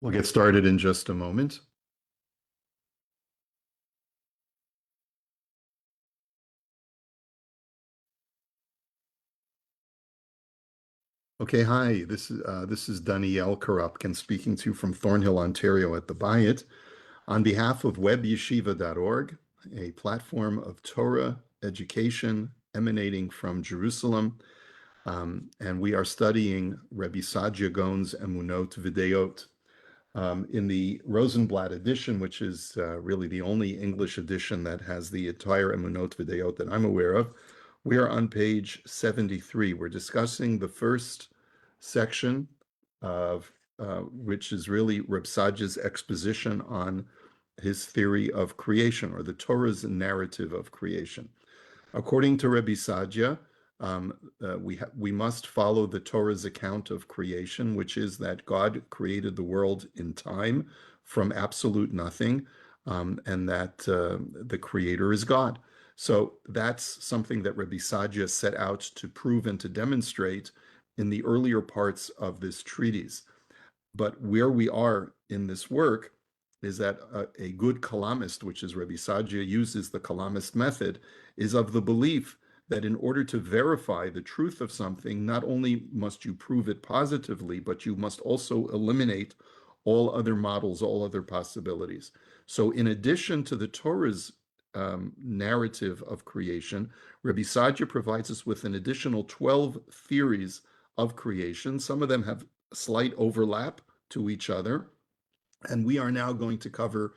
We'll get started in just a moment. Okay, hi. This is Danielle Karupkin speaking to you from Thornhill, Ontario at the Bayit on behalf of webyeshiva.org, a platform of Torah education emanating from Jerusalem. And we are studying Rebbe Saadia Gaon's Emunot Videot. In the Rosenblatt edition, which is really the only English edition that has the entire Emunot Videot that I'm aware of, we are on page 73. We're discussing the first section of which is really Reb Saadia's exposition on his theory of creation, or the Torah's narrative of creation. According to Rebbe Saadia, we must follow the Torah's account of creation, which is that God created the world in time from absolute nothing, and that the creator is God. So that's something that Rebbe Saadia set out to prove and to demonstrate in the earlier parts of this treatise. But where we are in this work is that a good Kalamist, which is Rebbe Saadia uses the Kalamist method, is of the belief that in order to verify the truth of something, not only must you prove it positively, but you must also eliminate all other models, all other possibilities. So in addition to the Torah's narrative of creation, Rebbe Saadia provides us with an additional 12 theories of creation. Some of them have slight overlap to each other. And we are now going to cover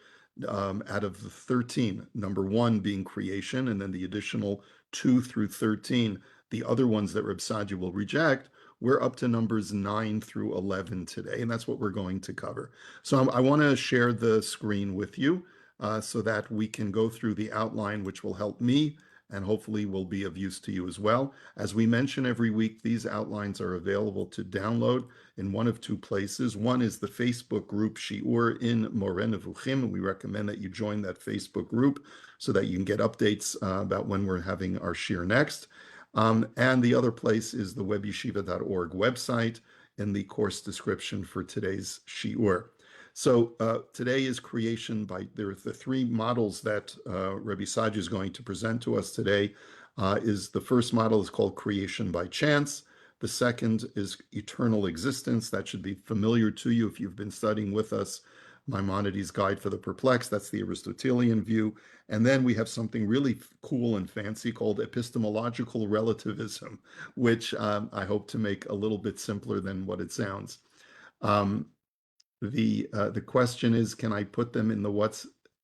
out of the 13, number 1 being creation, and then the additional 2 through 13, the other ones that Reb Saadia will reject. We're up to numbers 9 through 11 today, and that's what we're going to cover. So I want to share the screen with you so that we can go through the outline, which will help me and hopefully will be of use to you as well. As we mention every week, these outlines are available to download in one of two places. One is the Facebook group Shiur in More Nevuchim, and we recommend that you join that Facebook group so that you can get updates about when we're having our shiur next. And the other place is the webyeshiva.org website in the course description for today's shiur. So today is creation by, there are the 3 models that Rebbe Saadia is going to present to us today. Is the first model is called creation by chance. The second is eternal existence. That should be familiar to you if you've been studying with us Maimonides' Guide for the Perplexed. That's the Aristotelian view. And then we have something really cool and fancy called epistemological relativism, which I hope to make a little bit simpler than what it sounds. The question is, can I put them in the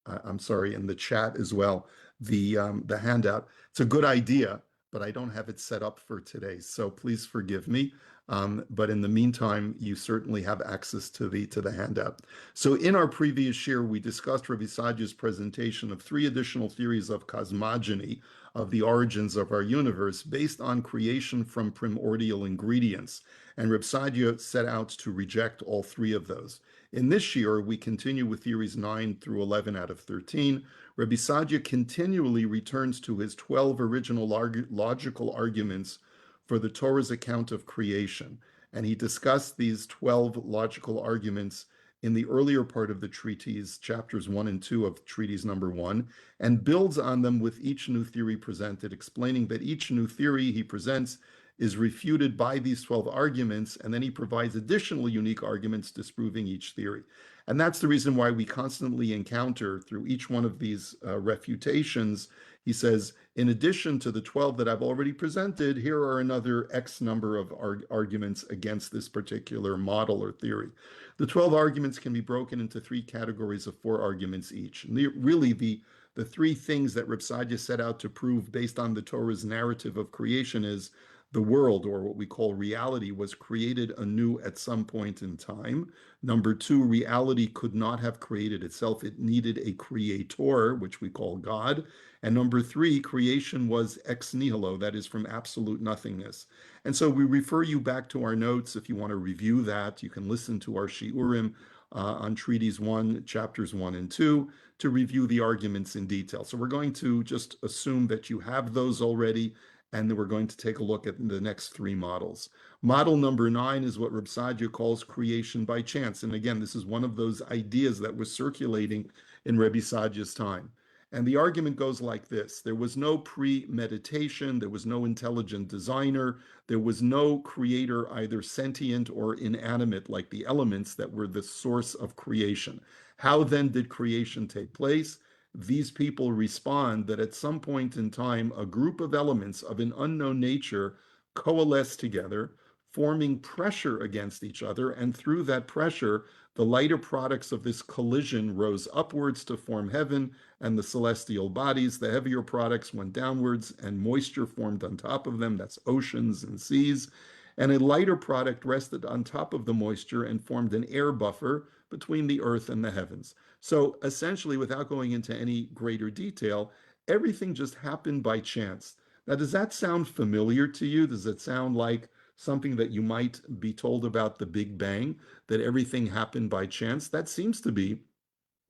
in the chat as well? The handout. It's a good idea, but I don't have it set up for today, so please forgive me. But in the meantime, you certainly have access to the handout. So in our previous shiur, we discussed Rebbe Saadia's presentation of 3 additional theories of cosmogony, of the origins of our universe, based on creation from primordial ingredients. And Rebbe Saadia set out to reject all 3 of those. In this shiur, we continue with theories 9 through 11 out of 13. Rebbe Saadia continually returns to his 12 original logical arguments for the Torah's account of creation. And he discussed these 12 logical arguments in the earlier part of the treatise, chapters 1 and 2 of treatise number 1, and builds on them with each new theory presented, explaining that each new theory he presents is refuted by these 12 arguments, and then he provides additional unique arguments disproving each theory. And that's the reason why we constantly encounter through each one of these refutations, he says, in addition to the 12 that I've already presented, here are another X number of arguments against this particular model or theory. The 12 arguments can be broken into 3 categories of 4 arguments each. And really, the 3 things that Reb Saadia set out to prove based on the Torah's narrative of creation is the world, or what we call reality, was created anew at some point in time. Number 2, reality could not have created itself. It needed a creator, which we call God. And number 3, creation was ex nihilo, that is from absolute nothingness. And so we refer you back to our notes. If you want to review that, you can listen to our shiurim on treatise 1, chapters 1 and 2, to review the arguments in detail. So we're going to just assume that you have those already, And then we're going to take a look at the next three models. Model number 9 is what Reb Sadia calls creation by chance. And again, this is one of those ideas that was circulating in Rebbe Sadia's time. And the argument goes like this: there was no premeditation, there was no intelligent designer, there was no creator, either sentient or inanimate, like the elements that were the source of creation. How then did creation take place? These people respond that at some point in time, a group of elements of an unknown nature coalesce together, forming pressure against each other, and through that pressure, the lighter products of this collision rose upwards to form heaven and the celestial bodies. The heavier products went downwards, and moisture formed on top of them. That's oceans and seas. And a lighter product rested on top of the moisture and formed an air buffer between the earth and the heavens. So essentially, without going into any greater detail, everything just happened by chance. Now, does that sound familiar to you? Does it sound like something that you might be told about the Big Bang, that everything happened by chance? That seems to be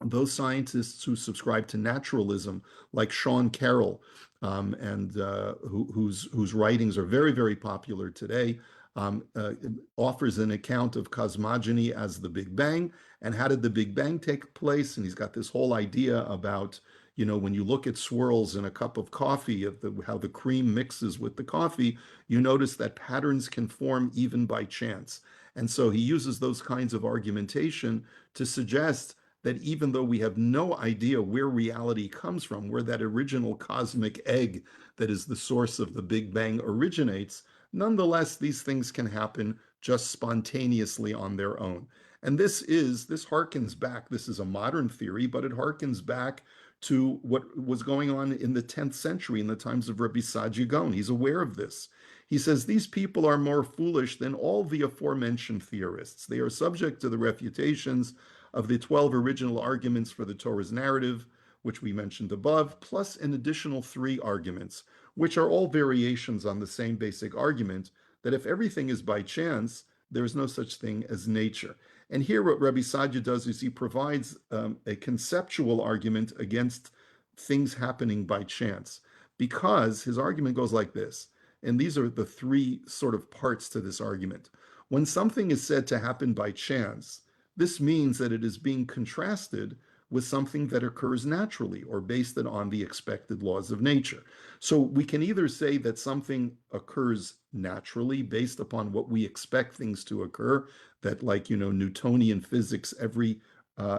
those scientists who subscribe to naturalism, like Sean Carroll, and whose writings are very, very popular today, um, uh, offers an account of cosmogony as the Big Bang and how did the Big Bang take place. And he's got this whole idea about, when you look at swirls in a cup of coffee, of how the cream mixes with the coffee, you notice that patterns can form even by chance. And so he uses those kinds of argumentation to suggest that even though we have no idea where reality comes from, where that original cosmic egg that is the source of the Big Bang originates, nonetheless, these things can happen just spontaneously on their own. And this harkens back, this is a modern theory, but it harkens back to what was going on in the 10th century in the times of Rabbi Saadia Gaon. He's aware of this. He says, these people are more foolish than all the aforementioned theorists. They are subject to the refutations of the 12 original arguments for the Torah's narrative, which we mentioned above, plus an additional 3 arguments, which are all variations on the same basic argument that if everything is by chance, there is no such thing as nature. And here what Rabbi Saadia does is he provides a conceptual argument against things happening by chance, because his argument goes like this, and these are the 3 sort of parts to this argument. When something is said to happen by chance, this means that it is being contrasted with something that occurs naturally or based on the expected laws of nature. So we can either say that something occurs naturally based upon what we expect things to occur, that like, Newtonian physics, every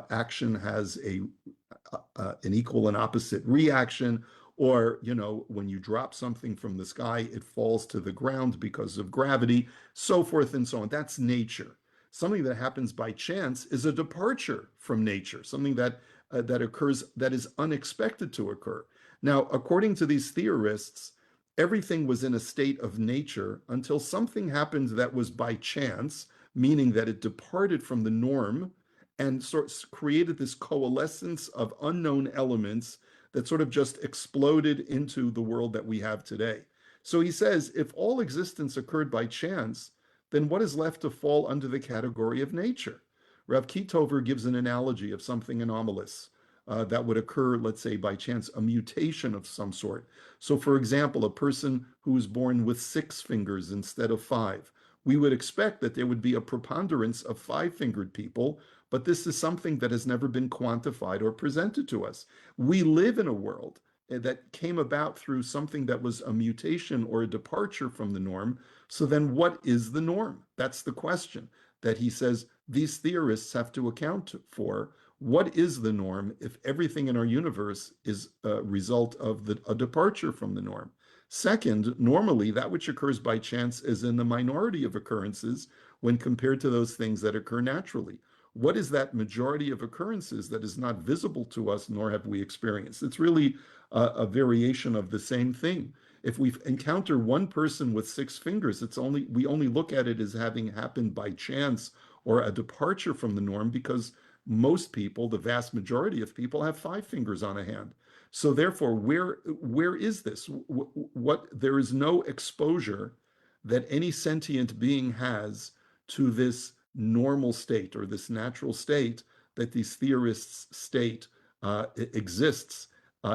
action has an equal and opposite reaction, or, when you drop something from the sky, it falls to the ground because of gravity, so forth and so on. That's nature. Something that happens by chance is a departure from nature, something that occurs that is unexpected to occur. Now, according to these theorists, everything was in a state of nature until something happened that was by chance, meaning that it departed from the norm and sort of created this coalescence of unknown elements that sort of just exploded into the world that we have today. So he says, if all existence occurred by chance, then what is left to fall under the category of nature? Rav Kitover gives an analogy of something anomalous that would occur, let's say, by chance, a mutation of some sort. So, for example, a person who is born with 6 fingers instead of 5, we would expect that there would be a preponderance of 5-fingered people, but this is something that has never been quantified or presented to us. We live in a world that came about through something that was a mutation or a departure from the norm. So then what is the norm? That's the question that he says these theorists have to account for. What is the norm if everything in our universe is a result of a departure from the norm? Second, normally that which occurs by chance is in the minority of occurrences when compared to those things that occur naturally. What is that majority of occurrences that is not visible to us, nor have we experienced? It's really a variation of the same thing. If we encounter one person with 6 fingers, we only look at it as having happened by chance or a departure from the norm, because most people, the vast majority of people, have 5 fingers on a hand. So therefore, where is this? There is no exposure that any sentient being has to this normal state or this natural state that these theorists state exists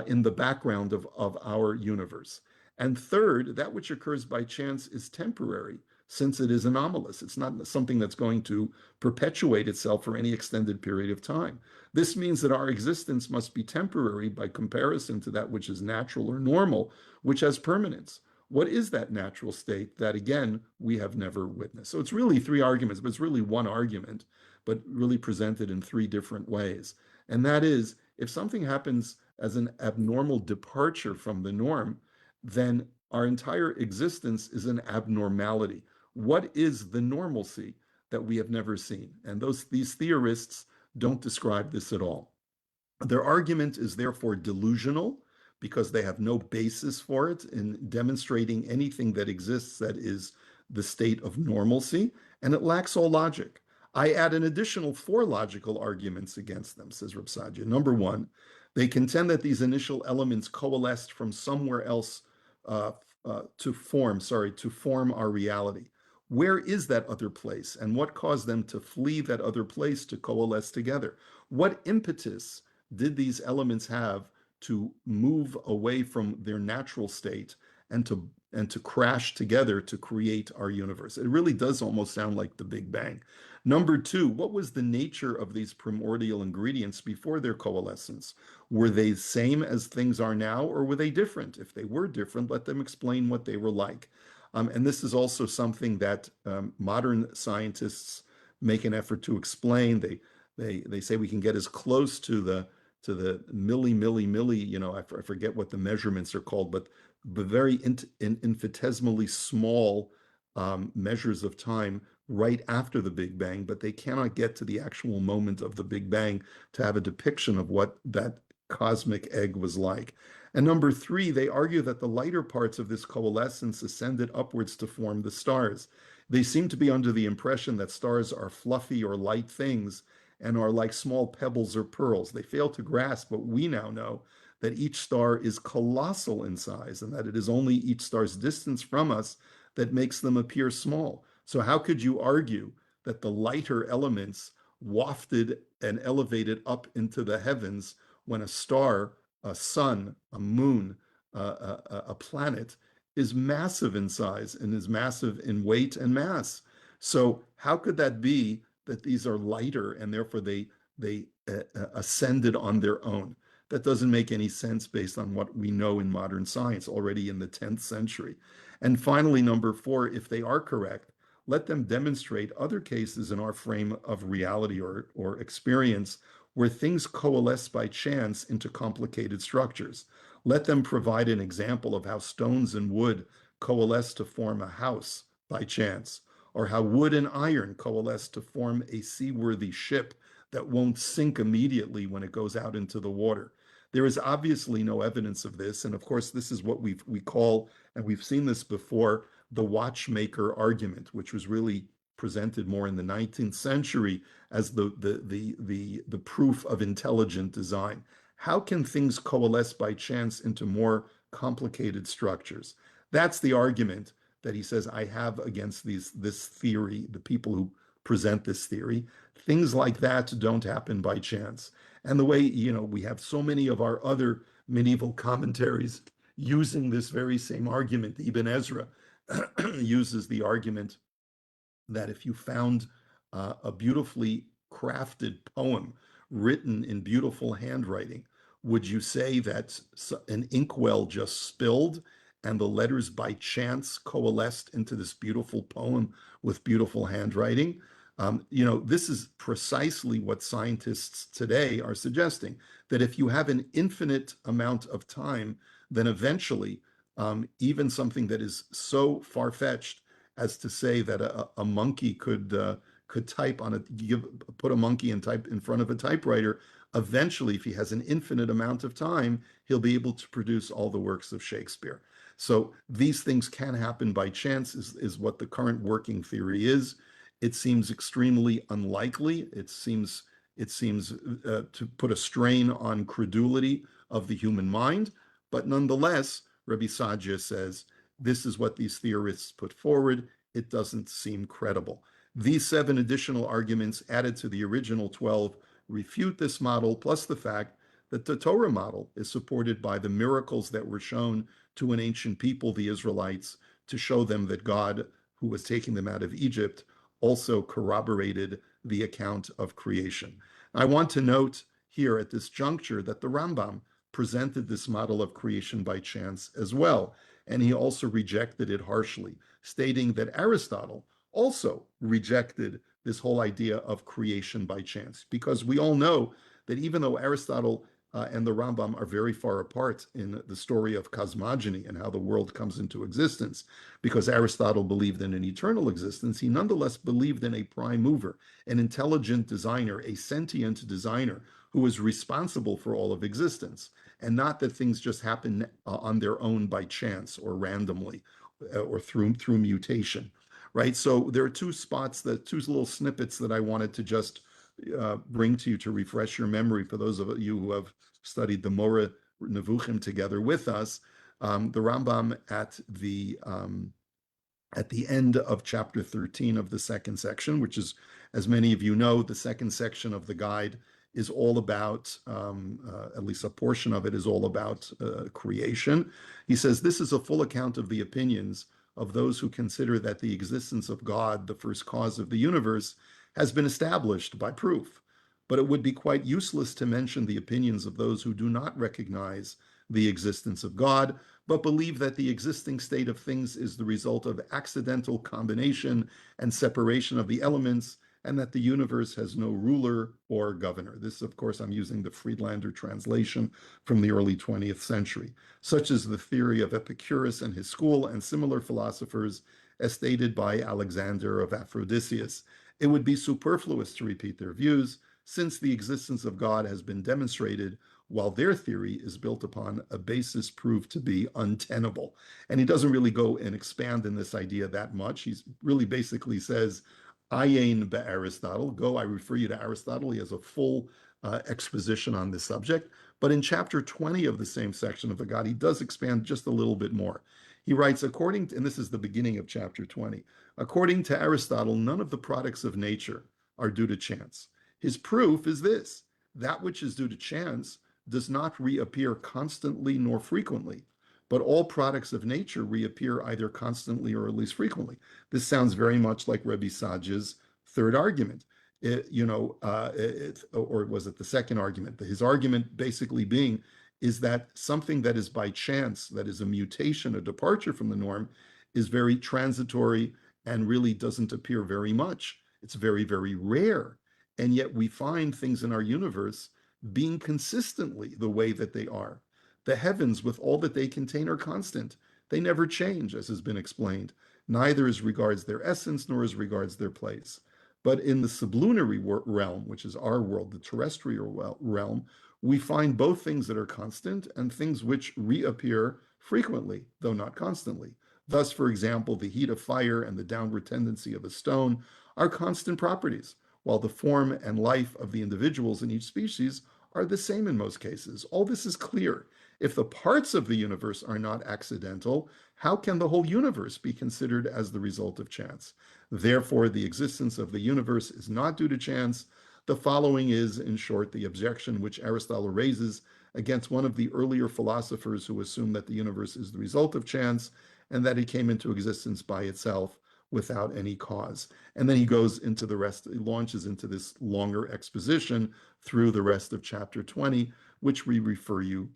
in the background of our universe. And third, that which occurs by chance is temporary, since it is anomalous. It's not something that's going to perpetuate itself for any extended period of time. This means that our existence must be temporary by comparison to that which is natural or normal, which has permanence. What is that natural state that, again, we have never witnessed? So it's really three arguments, but it's really one argument, but really presented in three different ways. And that is, if something happens as an abnormal departure from the norm, then our entire existence is an abnormality. What is the normalcy that we have never seen? And these theorists don't describe this at all. Their argument is therefore delusional because they have no basis for it in demonstrating anything that exists that is the state of normalcy, and it lacks all logic. I add an additional four logical arguments against them, says Reb Sadia. Number one, they contend that these initial elements coalesced from somewhere else to form our reality. Where is that other place, and what caused them to flee that other place to coalesce together? What impetus did these elements have to move away from their natural state and to crash together to create our universe? It really does almost sound like the Big Bang. Number two, what was the nature of these primordial ingredients before their coalescence? Were they the same as things are now, or were they different? If they were different, let them explain what they were like. And this is also something that modern scientists make an effort to explain. They say we can get as close to the milli, I forget what the measurements are called, but very infinitesimally small measures of time right after the Big Bang, but they cannot get to the actual moment of the Big Bang to have a depiction of what that cosmic egg was like. And number three, they argue that the lighter parts of this coalescence ascended upwards to form the stars. They seem to be under the impression that stars are fluffy or light things and are like small pebbles or pearls. They fail to grasp what we now know, that each star is colossal in size and that it is only each star's distance from us that makes them appear small. So how could you argue that the lighter elements wafted and elevated up into the heavens when a star, a sun, a moon, a planet is massive in size and is massive in weight and mass? So how could that be that these are lighter and therefore they ascended on their own? That doesn't make any sense based on what we know in modern science already in the 10th century. And finally, number four, if they are correct, let them demonstrate other cases in our frame of reality or experience where things coalesce by chance into complicated structures. Let them provide an example of how stones and wood coalesce to form a house by chance, or how wood and iron coalesce to form a seaworthy ship that won't sink immediately when it goes out into the water. There is obviously no evidence of this, and of course, this is what we call, and we've seen this before, the watchmaker argument, which was really presented more in the 19th century as the proof of intelligent design. How can things coalesce by chance into more complicated structures? That's the argument that he says I have against this theory, the people who present this theory. Things like that don't happen by chance. And the way, we have so many of our other medieval commentaries using this very same argument. Ibn Ezra uses the argument that if you found a beautifully crafted poem written in beautiful handwriting, would you say that an inkwell just spilled and the letters by chance coalesced into this beautiful poem with beautiful handwriting? This is precisely what scientists today are suggesting, that if you have an infinite amount of time, then eventually, even something that is so far-fetched as to say that a monkey could type put a monkey and type in front of a typewriter, eventually, if he has an infinite amount of time, he'll be able to produce all the works of Shakespeare. So these things can happen by chance, is what the current working theory is. It seems extremely unlikely. It seems to put a strain on credulity of the human mind. But nonetheless, Rabbi Sadia says, this is what these theorists put forward. It doesn't seem credible. These 7 additional arguments added to the original 12 refute this model, plus the fact that the Torah model is supported by the miracles that were shown to an ancient people, the Israelites, to show them that God, who was taking them out of Egypt, also corroborated the account of creation. I want to note here at this juncture that the Rambam presented this model of creation by chance as well, and he also rejected it harshly, stating that Aristotle also rejected this whole idea of creation by chance, because we all know that even though Aristotle and the Rambam are very far apart in the story of cosmogony and how the world comes into existence, because Aristotle believed in an eternal existence, he nonetheless believed in a prime mover, an intelligent designer, a sentient designer who was responsible for all of existence, and not that things just happen on their own by chance or randomly or through mutation, right? So there are two little snippets that I wanted to just bring to you to refresh your memory for those of you who have studied the Moreh Nevuchim together with us. The Rambam at the end of chapter 13 of the second section, which is, as many of you know, the second section of the guide is all about, at least a portion of it is all about creation. He says, this is a full account of the opinions of those who consider that the existence of God, the first cause of the universe, has been established by proof. But it would be quite useless to mention the opinions of those who do not recognize the existence of God, but believe that the existing state of things is the result of accidental combination and separation of the elements, and that the universe has no ruler or governor. This, of course, I'm using the Friedlander translation from the early 20th century. Such is the theory of Epicurus and his school and similar philosophers, as stated by Alexander of Aphrodisias. It would be superfluous to repeat their views, since the existence of God has been demonstrated, while their theory is built upon a basis proved to be untenable. And he doesn't really go and expand in this idea that much. He's really basically says, Ayin Aristotle, go, I refer you to Aristotle. He has a full exposition on this subject. But in chapter 20 of the same section of the God, he does expand just a little bit more. He writes, according to, and this is the beginning of chapter 20, according to Aristotle, none of the products of nature are due to chance. His proof is this: that which is due to chance does not reappear constantly nor frequently, but all products of nature reappear either constantly or at least frequently. This sounds very much like Rebbe Sajja's third argument. Or was it the second argument? His argument basically being is that something that is by chance, that is a mutation, a departure from the norm, is very transitory and really doesn't appear very much. It's very, very rare. And yet we find things in our universe being consistently the way that they are. The heavens, with all that they contain, are constant. They never change, as has been explained, neither as regards their essence nor as regards their place. But in the sublunary realm, which is our world, the terrestrial realm, we find both things that are constant and things which reappear frequently, though not constantly. Thus, for example, the heat of fire and the downward tendency of a stone are constant properties, while the form and life of the individuals in each species are the same in most cases. All this is clear. If the parts of the universe are not accidental, how can the whole universe be considered as the result of chance? Therefore, the existence of the universe is not due to chance. The following is, in short, the objection which Aristotle raises against one of the earlier philosophers who assumed that the universe is the result of chance and that it came into existence by itself without any cause. And then he goes into the rest, he launches into this longer exposition through the rest of chapter 20, which we refer you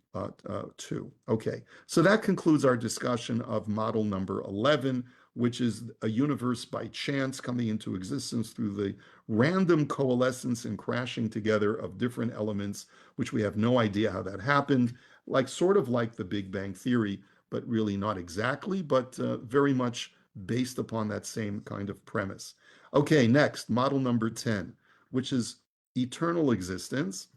to. Okay, so that concludes our discussion of model number 11, which is a universe by chance coming into existence through the random coalescence and crashing together of different elements, which we have no idea how that happened, sort of like the Big Bang Theory, but really not exactly, but very much based upon that same kind of premise. Okay, next, model number 10, which is eternal existence.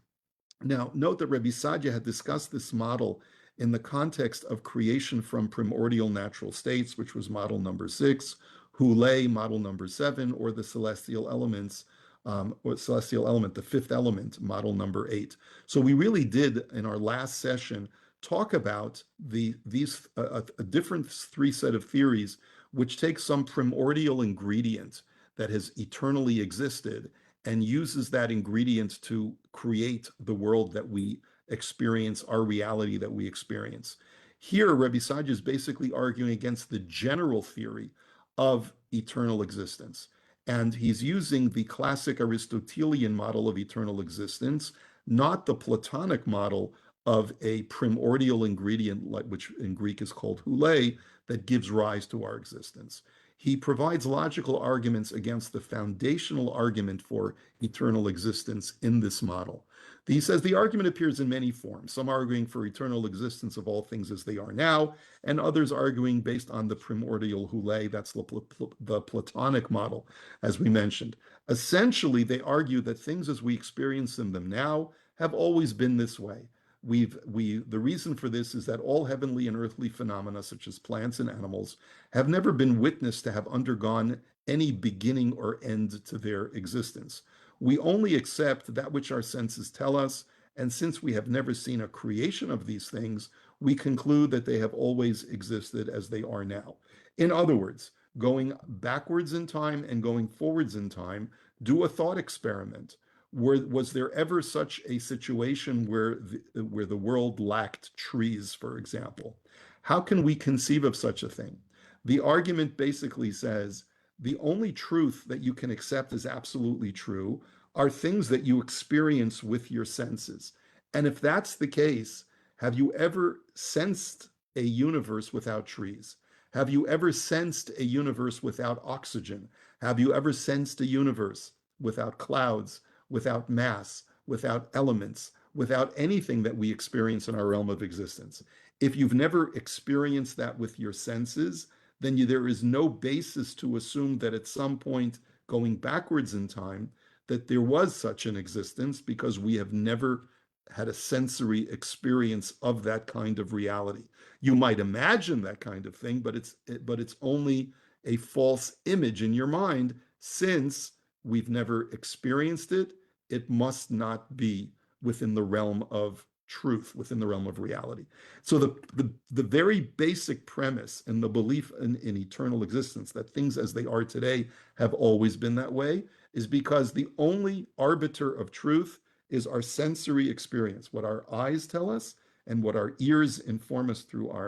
Now, note that Rebbe Sajja had discussed this model in the context of creation from primordial natural states, which was model number 6, Hule, model number 7, or the celestial elements, or celestial element, the fifth element, model number 8. So we really did, in our last session, talk about these a different three set of theories which take some primordial ingredient that has eternally existed and uses that ingredient to create the world that we experience, our reality that we experience. Here, Rabbi Saadia is basically arguing against the general theory of eternal existence. And he's using the classic Aristotelian model of eternal existence, not the Platonic model of a primordial ingredient, which in Greek is called hule, that gives rise to our existence. He provides logical arguments against the foundational argument for eternal existence in this model. He says the argument appears in many forms, some arguing for eternal existence of all things as they are now, and others arguing based on the primordial hule, that's the Platonic model, as we mentioned. Essentially, they argue that things as we experience them now have always been this way. The reason for this is that all heavenly and earthly phenomena, such as plants and animals, have never been witnessed to have undergone any beginning or end to their existence. We only accept that which our senses tell us, and since we have never seen a creation of these things, we conclude that they have always existed as they are now. In other words, going backwards in time and going forwards in time, do a thought experiment. Was there ever such a situation where the world lacked trees, for example? How can we conceive of such a thing? The argument basically says the only truth that you can accept as absolutely true are things that you experience with your senses. And if that's the case, have you ever sensed a universe without trees? Have you ever sensed a universe without oxygen? Have you ever sensed a universe without clouds, without mass, without elements, without anything that we experience in our realm of existence? If you've never experienced that with your senses, then there is no basis to assume that at some point going backwards in time, that there was such an existence, because we have never had a sensory experience of that kind of reality. You might imagine that kind of thing, but it's only a false image in your mind, since we've never experienced it. It must not be within the realm of truth, within the realm of reality. So the very basic premise and the belief in eternal existence, that things as they are today have always been that way, is because the only arbiter of truth is our sensory experience, what our eyes tell us and what our ears inform us through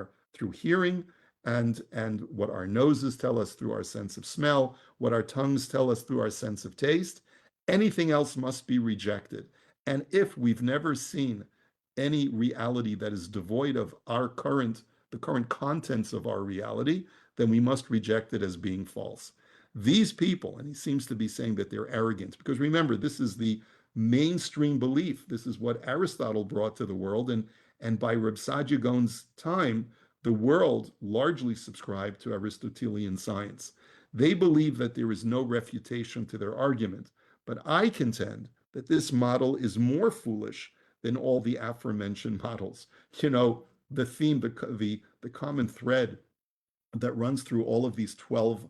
hearing, and what our noses tell us through our sense of smell, what our tongues tell us through our sense of taste. Anything else must be rejected. And if we've never seen any reality that is devoid of the current contents of our reality, then we must reject it as being false. These people, and he seems to be saying that they're arrogant, because remember, this is the mainstream belief. This is what Aristotle brought to the world, and by Reb Saadia Gaon's time, the world largely subscribed to Aristotelian science. They believe that there is no refutation to their argument, but I contend that this model is more foolish than all the aforementioned models. The theme, the common thread that runs through all of these 12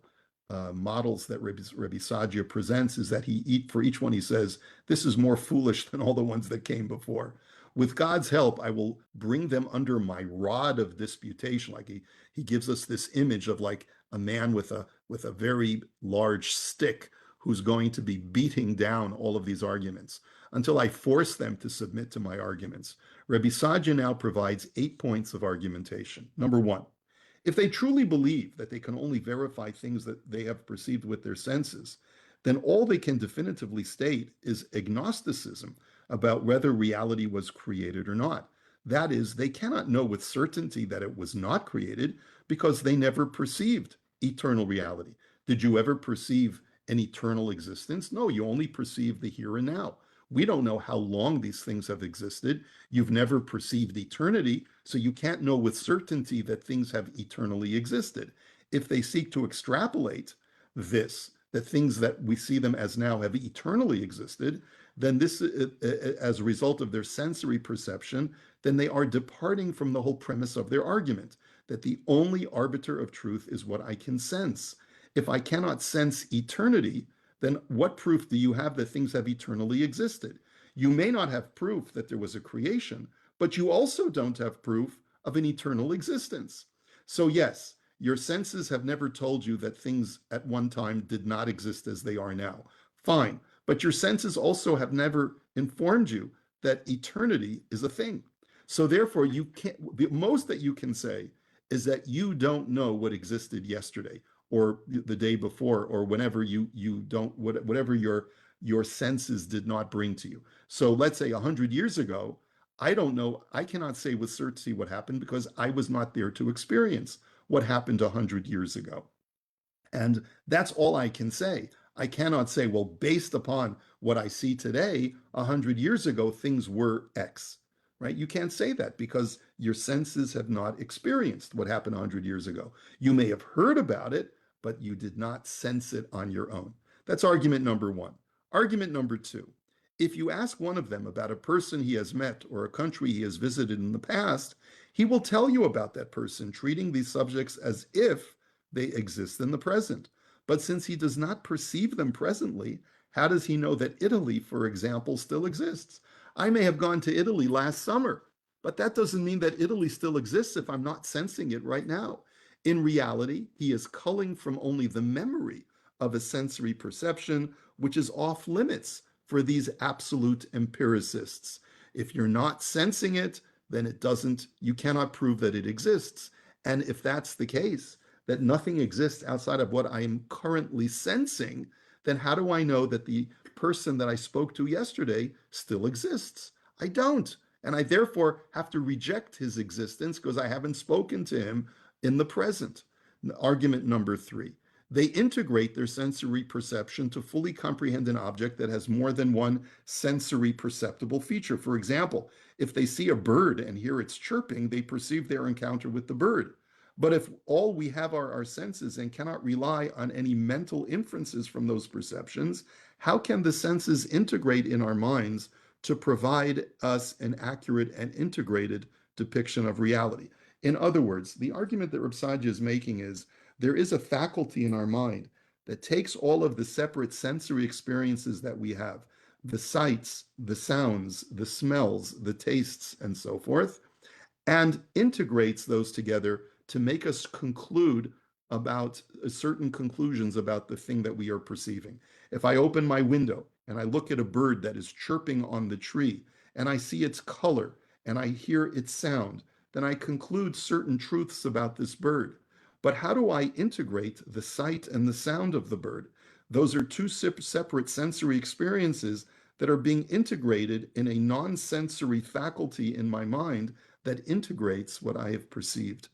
models that Rabbi Saadia presents is that for each one he says, this is more foolish than all the ones that came before. With God's help, I will bring them under my rod of disputation. Like he gives us this image of like a man with a very large stick who's going to be beating down all of these arguments until I force them to submit to my arguments. Rabbi Saadia now provides 8 points of argumentation. Number 1, if they truly believe that they can only verify things that they have perceived with their senses, then all they can definitively state is agnosticism about whether reality was created or not. That is, they cannot know with certainty that it was not created because they never perceived eternal reality. Did you ever perceive an eternal existence? No, you only perceive the here and now. We don't know how long these things have existed. You've never perceived eternity, so you can't know with certainty that things have eternally existed. If they seek to extrapolate this, that things that we see them as now have eternally existed, then this, as a result of their sensory perception, then they are departing from the whole premise of their argument, that the only arbiter of truth is what I can sense. If I cannot sense eternity, then what proof do you have that things have eternally existed? You may not have proof that there was a creation, but you also don't have proof of an eternal existence. So yes, your senses have never told you that things at one time did not exist as they are now. Fine, but your senses also have never informed you that eternity is a thing. So therefore, you can't, the most that you can say is that you don't know what existed yesterday or the day before or whenever you don't whatever your senses did not bring to you. So let's say 100 years ago, I don't know, I cannot say with certainty what happened because I was not there to experience what happened 100 years ago. And that's all I can say. I cannot say, well, based upon what I see today, 100 years ago, things were X, right? You can't say that because your senses have not experienced what happened 100 years ago. You may have heard about it, but you did not sense it on your own. That's argument number one. Argument number two, if you ask one of them about a person he has met or a country he has visited in the past, he will tell you about that person, treating these subjects as if they exist in the present. But since he does not perceive them presently, how does he know that Italy, for example, still exists? I may have gone to Italy last summer, but that doesn't mean that Italy still exists if I'm not sensing it right now. In reality, he is culling from only the memory of a sensory perception, which is off limits for these absolute empiricists. If you're not sensing it, then you cannot prove that it exists. And if that's the case, that nothing exists outside of what I am currently sensing, then how do I know that the person that I spoke to yesterday still exists? I don't. And I therefore have to reject his existence because I haven't spoken to him in the present. Argument number three. They integrate their sensory perception to fully comprehend an object that has more than one sensory perceptible feature. For example, if they see a bird and hear its chirping, they perceive their encounter with the bird. But if all we have are our senses and cannot rely on any mental inferences from those perceptions, how can the senses integrate in our minds to provide us an accurate and integrated depiction of reality? In other words, the argument that Rapsadia is making is there is a faculty in our mind that takes all of the separate sensory experiences that we have, the sights, the sounds, the smells, the tastes, and so forth, and integrates those together to make us conclude about certain conclusions about the thing that we are perceiving. If I open my window and I look at a bird that is chirping on the tree and I see its color and I hear its sound, then I conclude certain truths about this bird. But how do I integrate the sight and the sound of the bird? Those are two separate sensory experiences that are being integrated in a non-sensory faculty in my mind that integrates what I have perceived.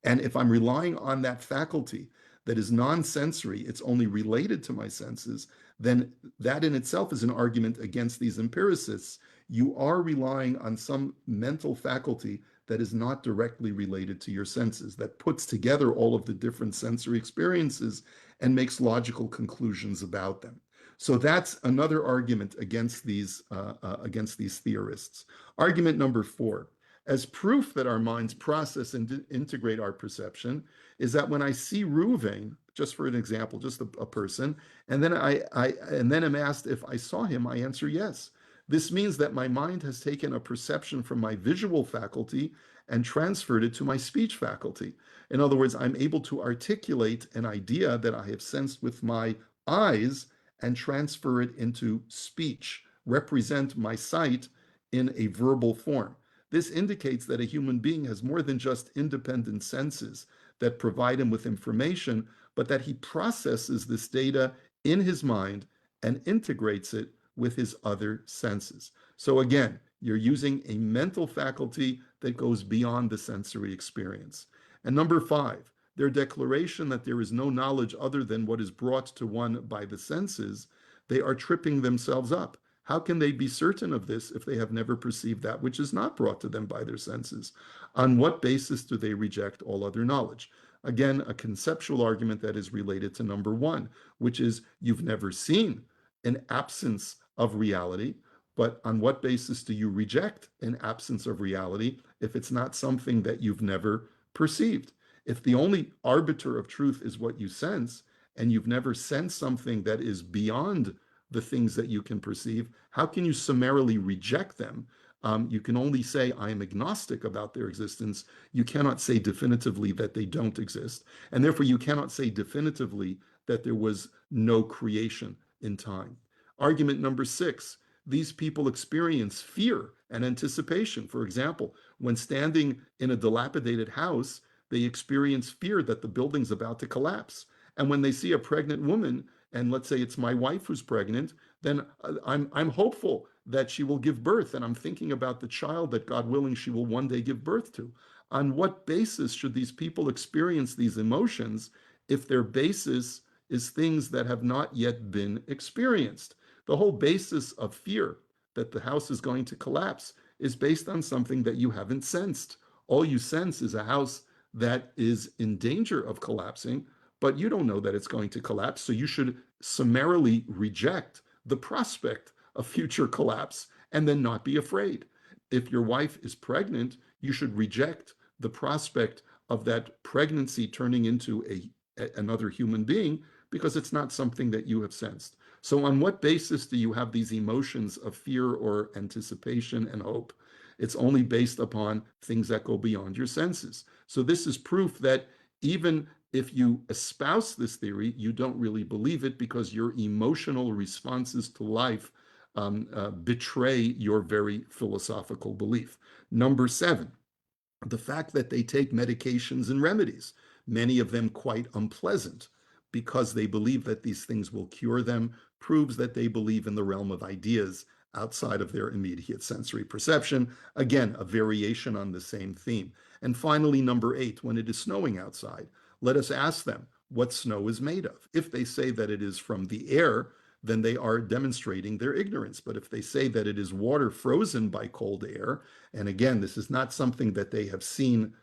And if I'm relying on that faculty that is non-sensory, it's only related to my senses, then that in itself is an argument against these empiricists. You are relying on some mental faculty that is not directly related to your senses, that puts together all of the different sensory experiences and makes logical conclusions about them. So that's another argument against these theorists. Argument number four. As proof that our minds process and integrate our perception is that when I see Reuven, just for an example, just a person, and then then am asked if I saw him, I answer yes. This means that my mind has taken a perception from my visual faculty and transferred it to my speech faculty. In other words, I'm able to articulate an idea that I have sensed with my eyes and transfer it into speech, represent my sight in a verbal form. This indicates that a human being has more than just independent senses that provide him with information, but that he processes this data in his mind and integrates it with his other senses. So again, you're using a mental faculty that goes beyond the sensory experience. And number five, their declaration that there is no knowledge other than what is brought to one by the senses, they are tripping themselves up. How can they be certain of this if they have never perceived that which is not brought to them by their senses? On what basis do they reject all other knowledge? Again, a conceptual argument that is related to number one, which is you've never seen an absence of reality, but on what basis do you reject an absence of reality if it's not something that you've never perceived? If the only arbiter of truth is what you sense, and you've never sensed something that is beyond the things that you can perceive, how can you summarily reject them? You can only say, I am agnostic about their existence. You cannot say definitively that they don't exist. And therefore, you cannot say definitively that there was no creation in time. Argument number six, these people experience fear and anticipation. For example, when standing in a dilapidated house, they experience fear that the building's about to collapse. And when they see a pregnant woman, and let's say it's my wife who's pregnant, then I'm hopeful that she will give birth, and I'm thinking about the child that, God willing, she will one day give birth to. On what basis should these people experience these emotions if their basis is things that have not yet been experienced? The whole basis of fear that the house is going to collapse is based on something that you haven't sensed. All you sense is a house that is in danger of collapsing, but you don't know that it's going to collapse. So you should summarily reject the prospect of future collapse and then not be afraid. If your wife is pregnant, you should reject the prospect of that pregnancy turning into another human being because it's not something that you have sensed. So on what basis do you have these emotions of fear or anticipation and hope? It's only based upon things that go beyond your senses. So this is proof that even if you espouse this theory, you don't really believe it because your emotional responses to life betray your very philosophical belief. Number 7, the fact that they take medications and remedies, many of them quite unpleasant, because they believe that these things will cure them, proves that they believe in the realm of ideas outside of their immediate sensory perception. Again, a variation on the same theme. And finally, number 8, when it is snowing outside, let us ask them what snow is made of. If they say that it is from the air, then they are demonstrating their ignorance. But if they say that it is water frozen by cold air, and again, this is not something that they have seen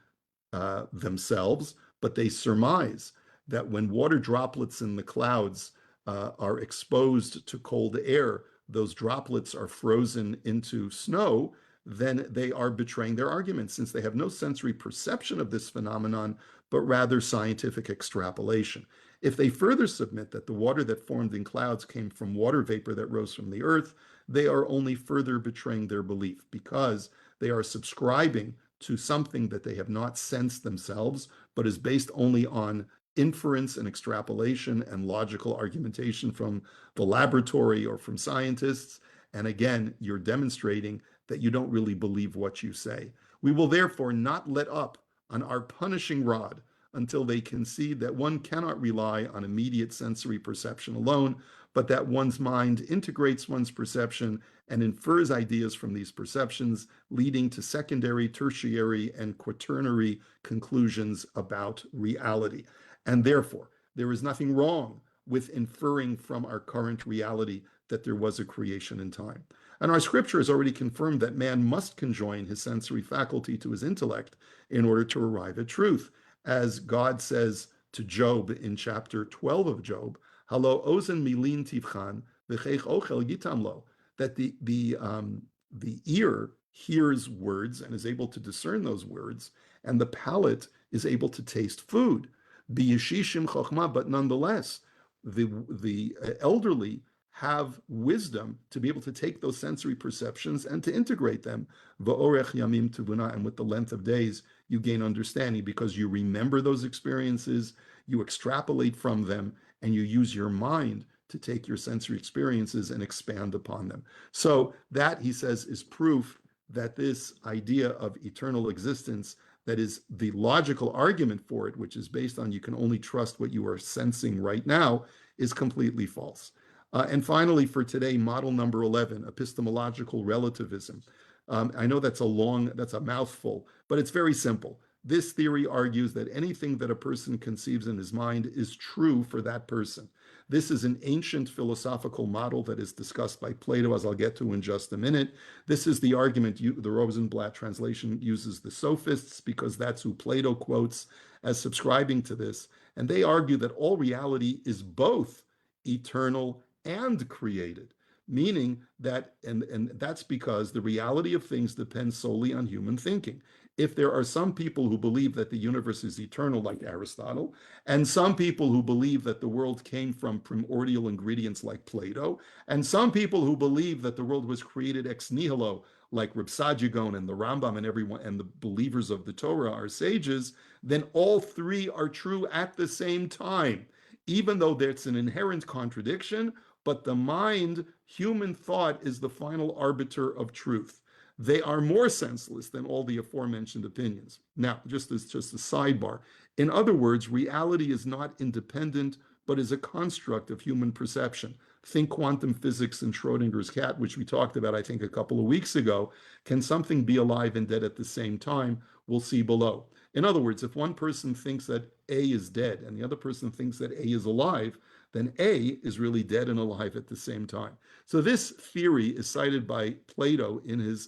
themselves, but they surmise that when water droplets in the clouds are exposed to cold air, those droplets are frozen into snow, then they are betraying their argument since they have no sensory perception of this phenomenon, but rather scientific extrapolation. If they further submit that the water that formed in clouds came from water vapor that rose from the earth, they are only further betraying their belief because they are subscribing to something that they have not sensed themselves, but is based only on inference and extrapolation and logical argumentation from the laboratory or from scientists. And again, you're demonstrating that you don't really believe what you say. We will therefore not let up on our punishing rod until they concede that one cannot rely on immediate sensory perception alone, but that one's mind integrates one's perception and infers ideas from these perceptions, leading to secondary, tertiary, and quaternary conclusions about reality. And therefore, there is nothing wrong with inferring from our current reality that there was a creation in time. And our scripture has already confirmed that man must conjoin his sensory faculty to his intellect in order to arrive at truth. As God says to Job in chapter 12 of Job, Halo ozen milin tivchan v'cheich ochel yitamlo, that the ear hears words and is able to discern those words, and the palate is able to taste food. B'yeshishim chokhmah, but nonetheless, the elderly have wisdom to be able to take those sensory perceptions and to integrate them. V'orech yamim tuvuna, and with the length of days, you gain understanding because you remember those experiences, you extrapolate from them, and you use your mind to take your sensory experiences and expand upon them. So that, he says, is proof that this idea of eternal existence, that is the logical argument for it, which is based on you can only trust what you are sensing right now, is completely false. And finally, for today, model number 11, epistemological relativism. I know that's a mouthful, but it's very simple. This theory argues that anything that a person conceives in his mind is true for that person. This is an ancient philosophical model that is discussed by Plato, as I'll get to in just a minute. This is the argument, the Rosenblatt translation uses the sophists because that's who Plato quotes as subscribing to this. And they argue that all reality is both eternal and created, meaning that, and that's because the reality of things depends solely on human thinking. If there are some people who believe that the universe is eternal, like Aristotle, and some people who believe that the world came from primordial ingredients, like Plato, and some people who believe that the world was created ex nihilo, like Reb Sajigon and the Rambam and everyone and the believers of the Torah, our sages, then all three are true at the same time. Even though there's an inherent contradiction, but the mind, human thought, is the final arbiter of truth. They are more senseless than all the aforementioned opinions. Now, just a sidebar. In other words, reality is not independent, but is a construct of human perception. Think quantum physics and Schrodinger's cat, which we talked about, I think, a couple of weeks ago. Can something be alive and dead at the same time? We'll see below. In other words, if one person thinks that A is dead and the other person thinks that A is alive, then A is really dead and alive at the same time. So this theory is cited by Plato in his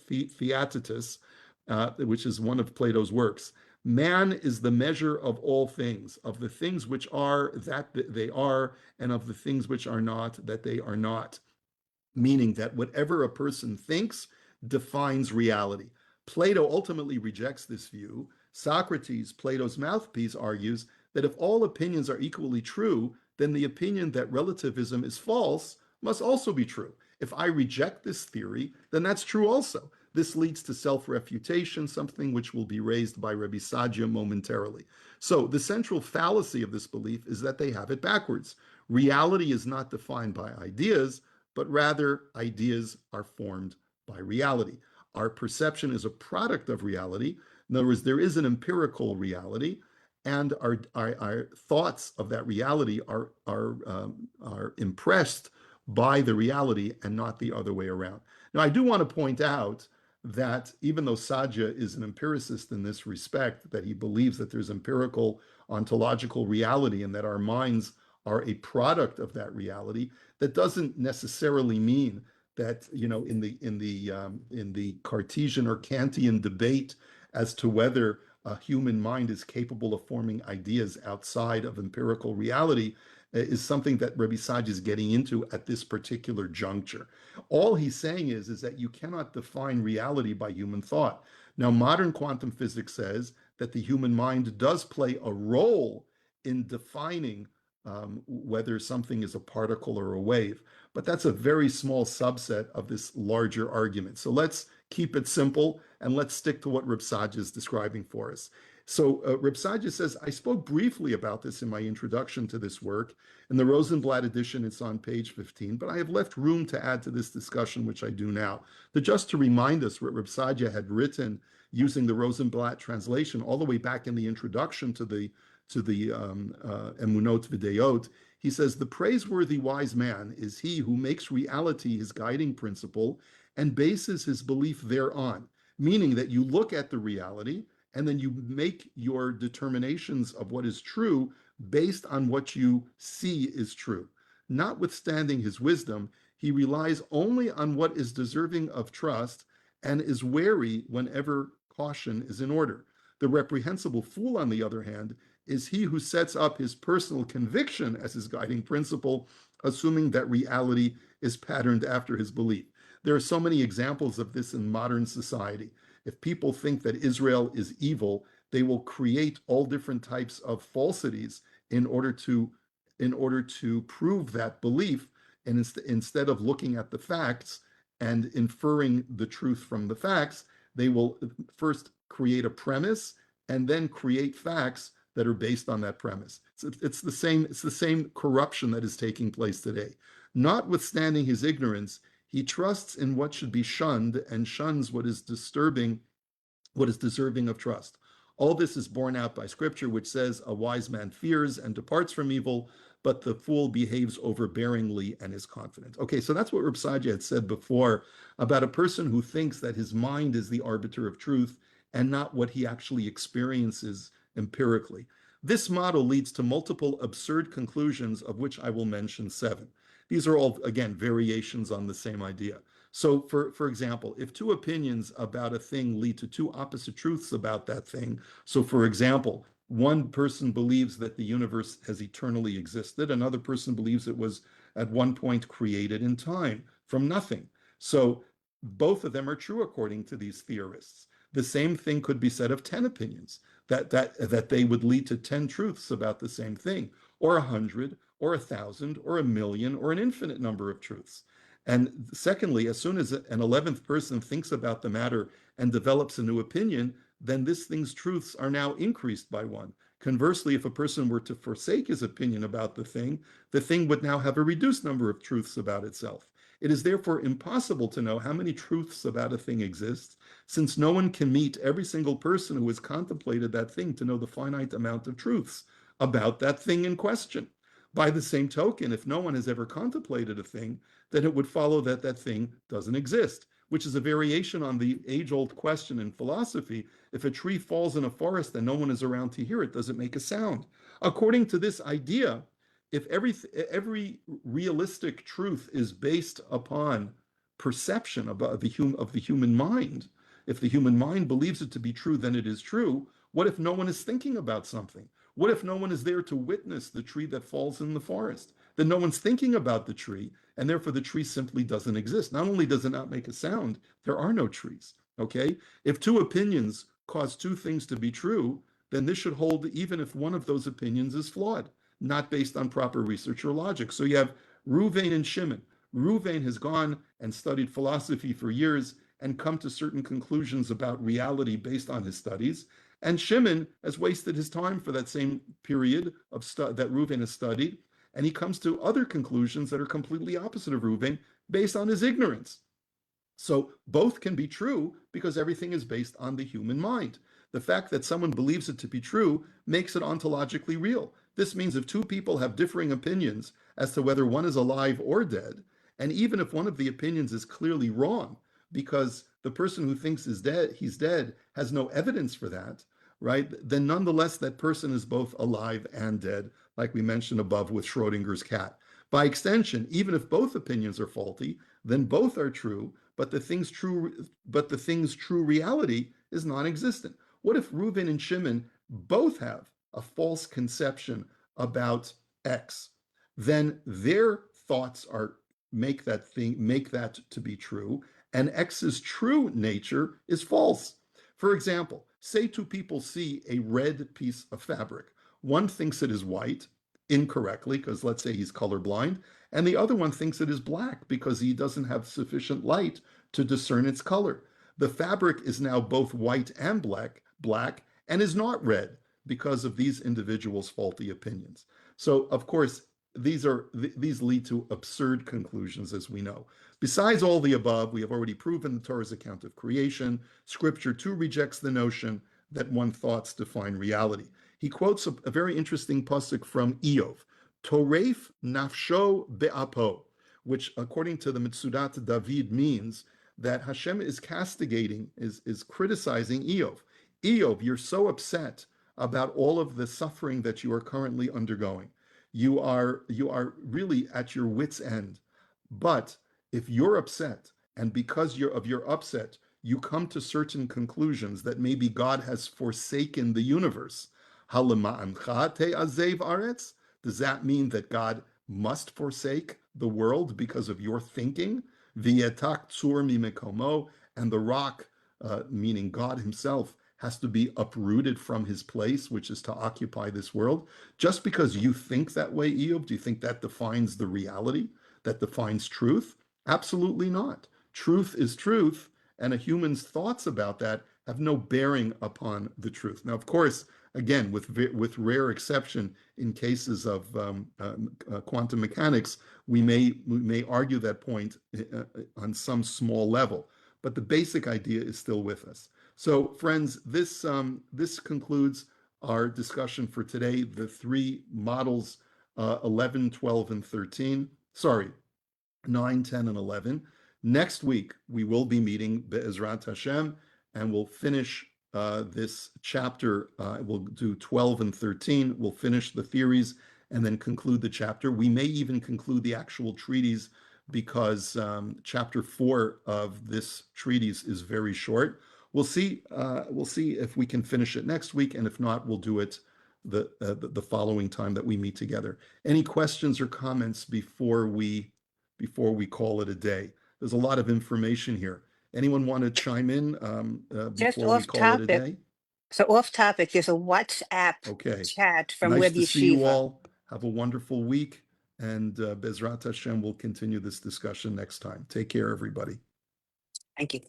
Theaetetus, which is one of Plato's works. Man is the measure of all things, of the things which are that they are, and of the things which are not that they are not. Meaning that whatever a person thinks defines reality. Plato ultimately rejects this view. Socrates, Plato's mouthpiece, argues that if all opinions are equally true, then the opinion that relativism is false must also be true. If I reject this theory, then that's true also. This leads to self-refutation, something which will be raised by Rebbe Sadia momentarily. So the central fallacy of this belief is that they have it backwards. Reality is not defined by ideas, but rather ideas are formed by reality. Our perception is a product of reality. In other words, there is an empirical reality, and our thoughts of that reality are impressed by the reality and not the other way around. Now, I do want to point out that even though Sadia is an empiricist in this respect, that he believes that there's empirical ontological reality and that our minds are a product of that reality, that doesn't necessarily mean that, you know, in the Cartesian or Kantian debate as to whether a human mind is capable of forming ideas outside of empirical reality is something that Rebbe Sadia is getting into at this particular juncture. All he's saying is that you cannot define reality by human thought. Now, modern quantum physics says that the human mind does play a role in defining whether something is a particle or a wave, but that's a very small subset of this larger argument. So let's keep it simple and let's stick to what Reb Sadia is describing for us. So Reb Sadia says, I spoke briefly about this in my introduction to this work. In the Rosenblatt edition, it's on page 15, but I have left room to add to this discussion, which I do now. Just to remind us what Reb Sadia had written using the Rosenblatt translation all the way back in the introduction to the Emunot Videot, he says, the praiseworthy wise man is he who makes reality his guiding principle and bases his belief thereon, meaning that you look at the reality and then you make your determinations of what is true based on what you see is true. Notwithstanding his wisdom, he relies only on what is deserving of trust and is wary whenever caution is in order. The reprehensible fool, on the other hand, is he who sets up his personal conviction as his guiding principle, assuming that reality is patterned after his belief. There are so many examples of this in modern society. If people think that Israel is evil, they will create all different types of falsities in order to prove that belief. And instead of looking at the facts and inferring the truth from the facts, they will first create a premise and then create facts that are based on that premise. It's the same corruption that is taking place today. Notwithstanding his ignorance, he trusts in what should be shunned and shuns what is deserving of trust. All this is borne out by scripture, which says, a wise man fears and departs from evil, but the fool behaves overbearingly and is confident. Okay, so that's what Reb Sadia had said before about a person who thinks that his mind is the arbiter of truth and not what he actually experiences empirically. This model leads to multiple absurd conclusions, of which I will mention 7. These are all, again, variations on the same idea. So, for example, if two opinions about a thing lead to two opposite truths about that thing, so for example, one person believes that the universe has eternally existed, another person believes it was at one point created in time from nothing. So both of them are true according to these theorists. The same thing could be said of 10 opinions, that they would lead to 10 truths about the same thing, or 100, or 1,000, or 1,000,000, or an infinite number of truths. And secondly, as soon as an 11th person thinks about the matter and develops a new opinion, then this thing's truths are now increased by one. Conversely, if a person were to forsake his opinion about the thing would now have a reduced number of truths about itself. It is therefore impossible to know how many truths about a thing exist, since no one can meet every single person who has contemplated that thing to know the finite amount of truths about that thing in question. By the same token, if no one has ever contemplated a thing, then it would follow that that thing doesn't exist, which is a variation on the age-old question in philosophy: if a tree falls in a forest and no one is around to hear it, does it make a sound? According to this idea, if every realistic truth is based upon perception of the human mind, if the human mind believes it to be true, then it is true. What if no one is thinking about something? What if no one is there to witness the tree that falls in the forest? Then no one's thinking about the tree, and therefore the tree simply doesn't exist. Not only does it not make a sound, there are no trees. Okay? If two opinions cause two things to be true, then this should hold even if one of those opinions is flawed, not based on proper research or logic. So you have Ruvain and Shimon. Ruvain has gone and studied philosophy for years and come to certain conclusions about reality based on his studies. And Shimon has wasted his time for that same period of that Ruvain has studied, and he comes to other conclusions that are completely opposite of Ruvain based on his ignorance. So both can be true because everything is based on the human mind. The fact that someone believes it to be true makes it ontologically real. This means if two people have differing opinions as to whether one is alive or dead, and even if one of the opinions is clearly wrong, because the person who thinks he's dead has no evidence for that, right? Then nonetheless, that person is both alive and dead, like we mentioned above with Schrodinger's cat. By extension, even if both opinions are faulty, then both are true, but the thing's true reality is non-existent. What if Reuven and Shimon both have a false conception about X? Then their thoughts make that to be true, and X's true nature is false. For example, say two people see a red piece of fabric. One thinks it is white, incorrectly, because let's say he's colorblind, and the other one thinks it is black because he doesn't have sufficient light to discern its color. The fabric is now both white and black, and is not red because of these individuals' faulty opinions. So, of course, these lead to absurd conclusions, as we know. Besides all the above, we have already proven the Torah's account of creation. Scripture too rejects the notion that one thoughts define reality. He quotes a very interesting pasuk from Eov, Toref nafsho be'apo, which according to the Mitzudat David means that Hashem is castigating, is criticizing Eov. Eov, you're so upset about all of the suffering that you are currently undergoing. You are really at your wit's end. But if you're upset, and because of your upset, you come to certain conclusions that maybe God has forsaken the universe. Does that mean that God must forsake the world because of your thinking? V'yetak tzur mimikomo, and the rock, meaning God himself, has to be uprooted from his place, which is to occupy this world. Just because you think that way, Eob, do you think that defines the reality, that defines truth? Absolutely not. Truth is truth, and a human's thoughts about that have no bearing upon the truth. Now, of course, again, with rare exception, in cases of quantum mechanics, we may argue that point on some small level, but the basic idea is still with us. So, friends, this concludes our discussion for today. The three models, 11, 12, and 13. Sorry, 9, 10, and 11. Next week, we will be meeting Be'ezrat Hashem, and we'll finish this chapter. We'll do 12 and 13. We'll finish the theories and then conclude the chapter. We may even conclude the actual treatise because chapter 4 of this treatise is very short. We'll see if we can finish it next week, and if not, we'll do it the following time that we meet together. Any questions or comments before we call it a day? There's a lot of information here. Anyone want to chime in before we call it a day? So off topic, there's a WhatsApp chat from Nice Web to see you Yeshiva. all. Have a wonderful week, and Bezrat Hashem will continue this discussion next time. Take care, everybody. Thank you.